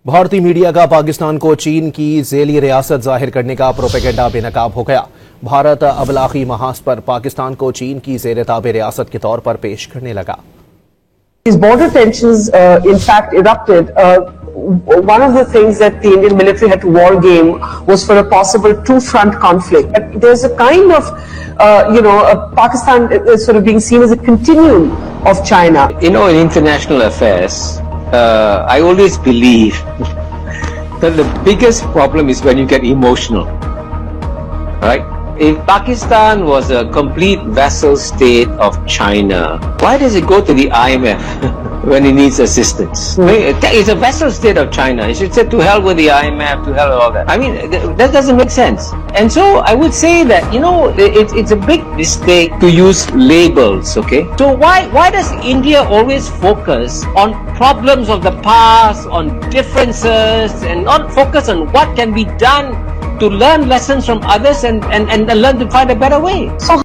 भारतीय मीडिया का पाकिस्तान को चीन की झेली रियासत जाहिर करने का प्रोपेगेंडा बेनकाब हो गया। भारत अबलागी महाज पर पाकिस्तान को चीन की ज़ेर ताबे रियासत के तौर पर पेश करने लगा। These border tensions, in fact, erupted. One of the things that the Indian military had to war game was for a possible two-front conflict. But there's a kind of, Pakistan is sort of being seen as a continuum of China. You know, in international affairs, I always believe that the biggest problem is when you get emotional, right? If Pakistan was a complete vassal state of China, why does it go to the IMF when it needs assistance? It's a vassal state of China. It should say to hell with the IMF, to hell with all that. I mean, that doesn't make sense. And so I would say that, you know, it's a big mistake to use labels, okay? So why does India always focus on problems of the past, on differences, and not focus on what can be done to learn lessons from others and learn to find a better way? So